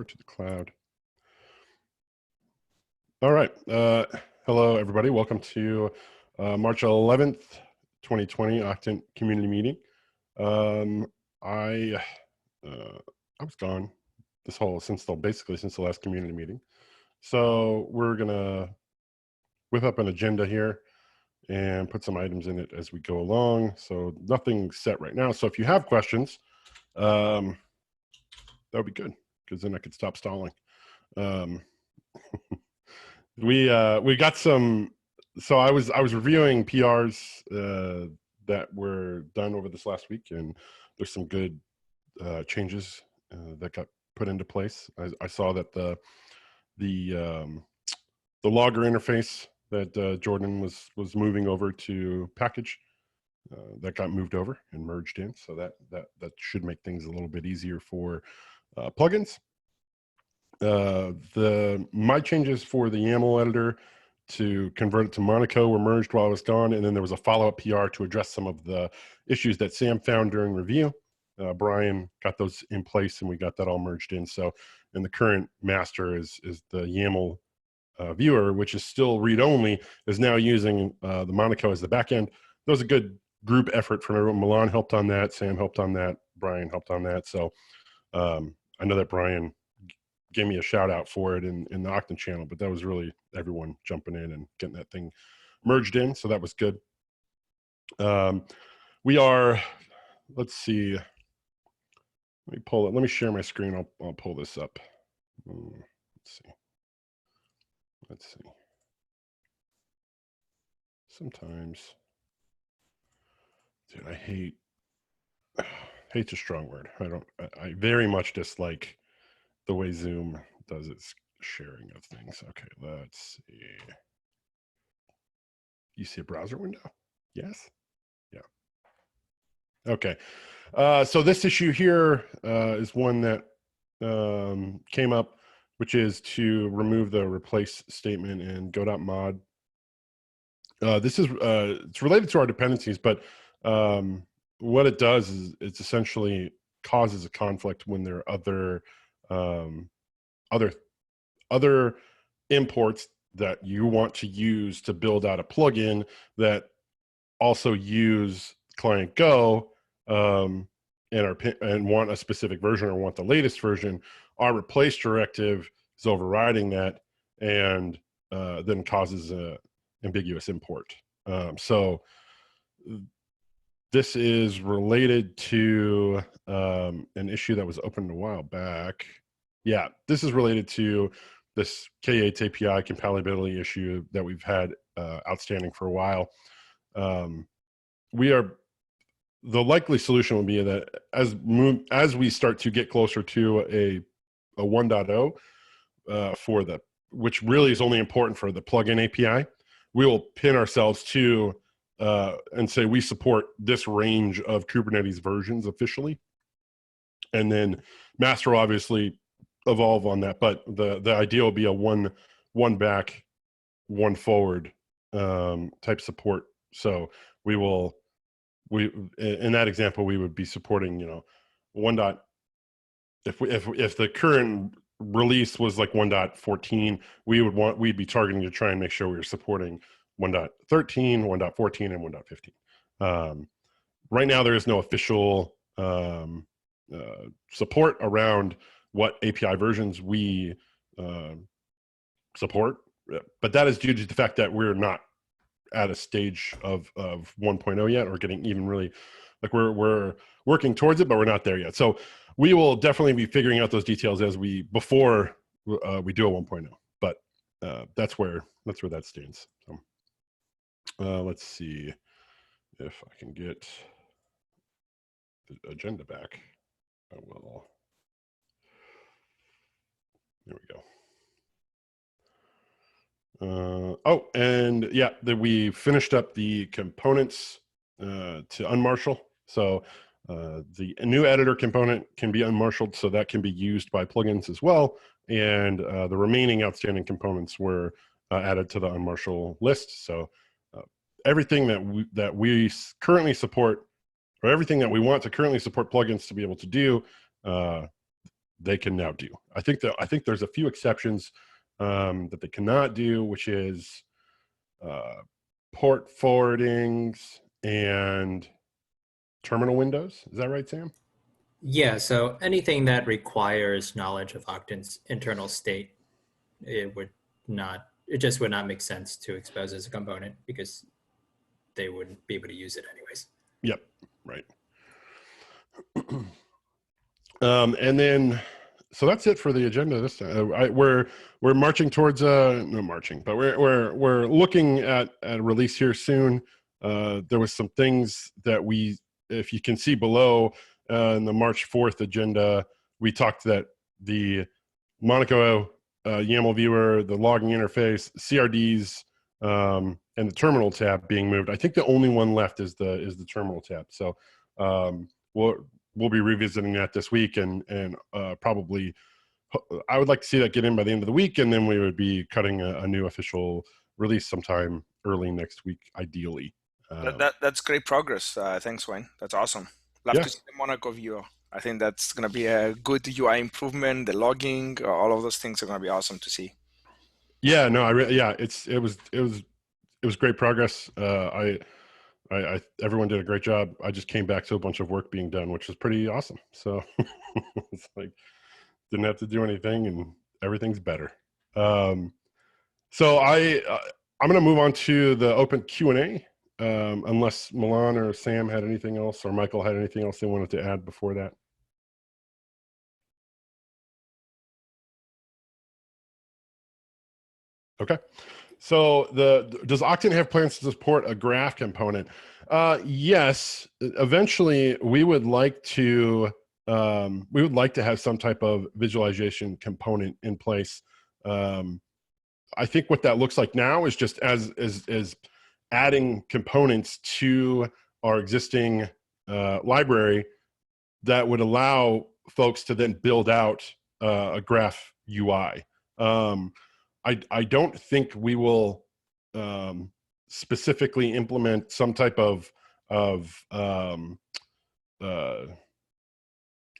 to the cloud. All right. Hello, everybody. Welcome to March 11th, 2020 Octant community meeting. I was gone since the last community meeting. So we're gonna whip up an agenda here and put some items in it as we go along. So nothing's set right now. So if you have questions, that would be good, because then I could stop stalling. We got some. So I was reviewing PRs that were done over this last week, and there's some good changes that got put into place. I saw that the logger interface that Jordan was moving over to package that got moved over and merged in. So that should make things a little bit easier for plugins. My changes for the YAML editor to convert it to Monaco were merged while I was gone, and then there was a follow-up PR to address some of the issues that Sam found during review. Brian got those in place, and we got that all merged in. So, and the current master is the YAML viewer, which is still read-only, is now using the Monaco as the backend. That was a good group effort from everyone. Milan helped on that, Sam helped on that, Brian helped on that. So I know that Brian gave me a shout out for it in the Octant channel, but that was really everyone jumping in and getting that thing merged in. So that was good. We are, let's see, let me pull it. Let me share my screen. I'll pull this up. Let's see. Sometimes, dude, hate's a strong word. I very much dislike the way Zoom does its sharing of things. Okay, let's see. You see a browser window? Yes? Yeah. Okay. So this issue here is one that came up, which is to remove the replace statement in go.mod. This is it's related to our dependencies, but what it does is it's essentially causes a conflict when there are other imports that you want to use to build out a plugin that also use client Go and want a specific version or want the latest version. Our replace directive is overriding that and then causes a ambiguous import. So this is related to an issue that was opened a while back. Yeah, this is related to this K8 API compatibility issue that we've had outstanding for a while. The likely solution will be that as we start to get closer to a 1.0 which really is only important for the plugin API, we will pin ourselves to and say we support this range of Kubernetes versions officially, and then master will obviously evolve on that. But the idea will be a one back, one forward type support. So in that example, we would be supporting, if the current release was like 1.14, we'd be targeting to try and make sure we were supporting 1.13, 1.14, and 1.15. Right now, there is no official support around what API versions we support, but that is due to the fact that we're not at a stage of 1.0 yet, or getting even really, like we're working towards it, but we're not there yet. So we will definitely be figuring out those details before we do a 1.0, but that's where that stands. So let's see if I can get the agenda back. I will. There we go. And yeah, we finished up the components to Unmarshal. So the new editor component can be unmarshaled, so that can be used by plugins as well. And the remaining outstanding components were added to the Unmarshal list. So everything that we currently support, or everything that we want to currently support plugins to be able to do, they can now do. I think there's a few exceptions that they cannot do, which is port forwardings and terminal windows. Is that right, Sam? Yeah, so anything that requires knowledge of Octant's internal state, it just would not make sense to expose as a component because they wouldn't be able to use it anyways. Yep, right. And then, so that's it for the agenda this time. We're marching towards no marching, but we're looking at a release here soon. There was some things that if you can see below in the March 4th agenda, we talked that the Monaco YAML viewer, the logging interface, CRDs, and the terminal tab being moved. I think the only one left is the terminal tab. So we'll be revisiting that this week, and probably I would like to see that get in by the end of the week, and then we would be cutting a new official release sometime early next week, ideally. That's great progress. Thanks, Wayne. That's awesome. Love to see the Monaco viewer. I think that's going to be a good UI improvement. The logging, all of those things are going to be awesome to see. Yeah, no, it was great progress. Everyone did a great job. I just came back to a bunch of work being done, which was pretty awesome. So it's like, didn't have to do anything, and everything's better. So I'm going to move on to the open Q&A, unless Milan or Sam had anything else, or Michael had anything else they wanted to add before that. Okay. So does Octant have plans to support a graph component? Yes. Eventually, we would like to have some type of visualization component in place. I think what that looks like now is just as adding components to our existing library that would allow folks to then build out a graph UI. I don't think we will specifically implement some type of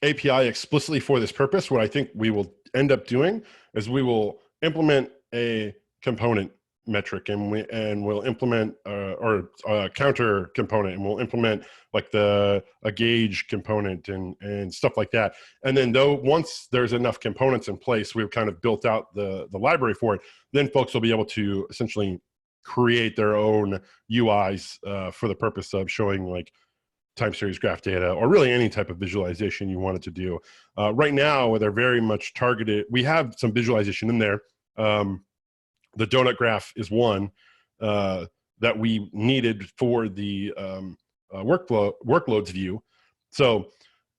API explicitly for this purpose. What I think we will end up doing is we will implement a component metric, and we'll implement or a counter component, and we'll implement like a gauge component and stuff like that. And then once there's enough components in place, we've kind of built out the library for it, then folks will be able to essentially create their own UIs for the purpose of showing like time series graph data, or really any type of visualization you wanted to do. Right now, they're very much targeted. We have some visualization in there. The donut graph is one that we needed for the workloads view. So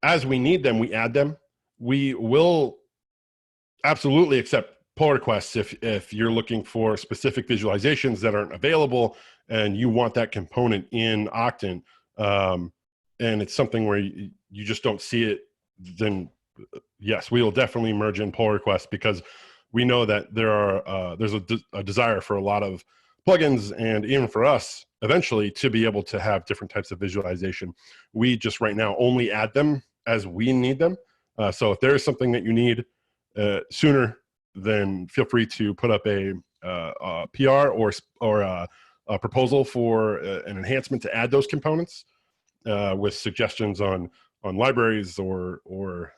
as we need them, we add them. We will absolutely accept pull requests if you're looking for specific visualizations that aren't available and you want that component in Octant, and it's something where you just don't see it, then yes, we will definitely merge in pull requests, because we know that there's a desire for a lot of plugins, and even for us eventually, to be able to have different types of visualization. We just right now only add them as we need them. So if there is something that you need sooner, then feel free to put up a PR or a proposal for an enhancement to add those components with suggestions on libraries or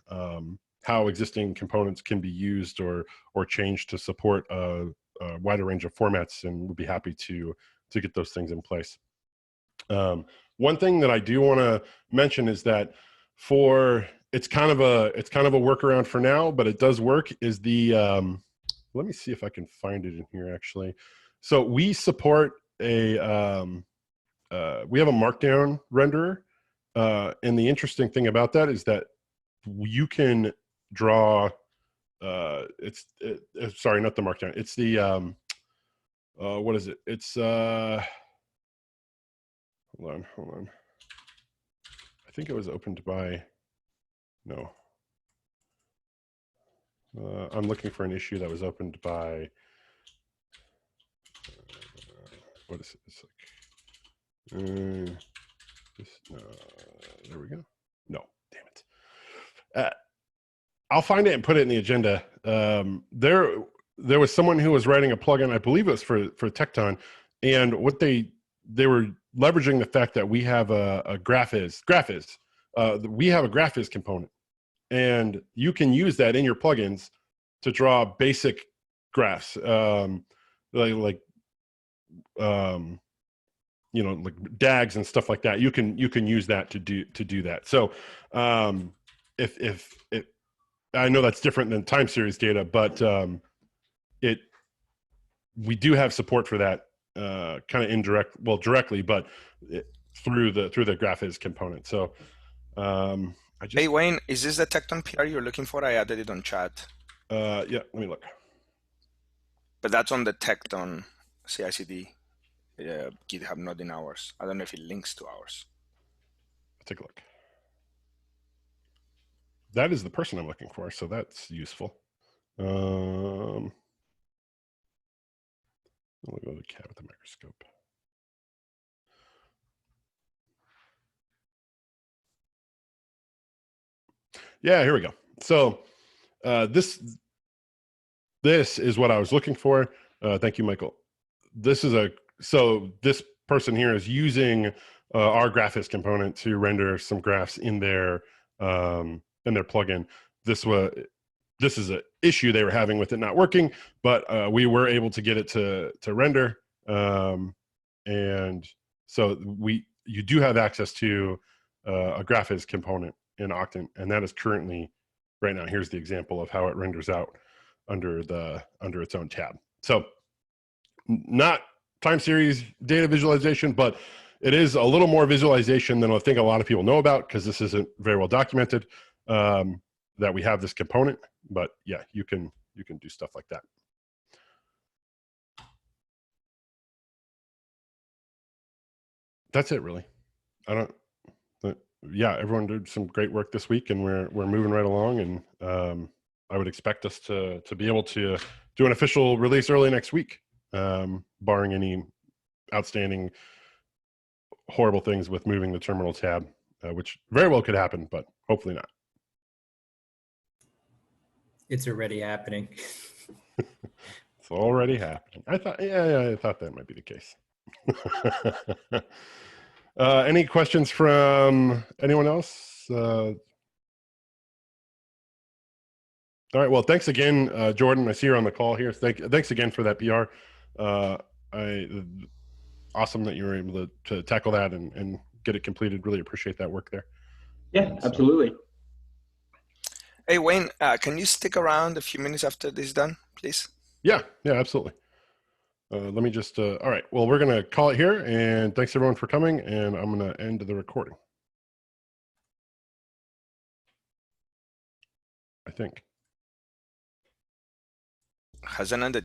how existing components can be used or changed to support a wider range of formats, and we'll be happy to get those things in place. One thing that I do want to mention is that it's kind of a workaround for now, but it does work, is the let me see if I can find it in here actually. So we support we have a Markdown renderer, and the interesting thing about that is that you can draw sorry, not the Markdown, it's the what is it, it's hold on, I think it was opened by, no, I'm looking for an issue that was opened by what is it, it's like there we go. No, damn it. I'll find it and put it in the agenda. There was someone who was writing a plugin, I believe it was for Tecton, and what they were leveraging the fact that we have a GraphIs. We have a GraphIs component, and you can use that in your plugins to draw basic graphs, like DAGs and stuff like that. You can use that to do that. So if I know that's different than time series data, but we do have support for that kind of directly, but through the GraphIs component. So hey Wayne, is this the Tecton PR you're looking for? I added it on chat. Yeah, let me look. But that's on the Tecton CI/CD GitHub, not in ours. I don't know if it links to ours. Let's take a look. That is the person I'm looking for, so that's useful. Let me go to cat with the microscope. Yeah, here we go. So this is what I was looking for. Thank you, Michael. So this person here is using our GraphIs component to render some graphs in their plugin. This is an issue they were having with it not working, but we were able to get it to render, and so you do have access to a GraphIs component in Octant, and that is currently right now. Here's the example of how it renders out under its own tab. So not time series data visualization, but it is a little more visualization than I think a lot of people know about, because this isn't very well documented, that we have this component. But yeah, you can do stuff like that. That's it, really. Yeah, everyone did some great work this week, and we're moving right along, and I would expect us to be able to do an official release early next week, barring any outstanding horrible things with moving the terminal tab, which very well could happen, but hopefully not. It's already happening. It's already happening. I thought that might be the case. Any questions from anyone else? All right. Well, thanks again, Jordan. I see you're on the call here. Thanks again for that PR. Awesome that you were able to tackle that and get it completed. Really appreciate that work there. Yeah, absolutely. Hey, Wayne, can you stick around a few minutes after this is done, please? Yeah, absolutely. Let me just, all right. Well, we're going to call it here, and thanks everyone for coming, and I'm going to end the recording, I think. Hasn't ended.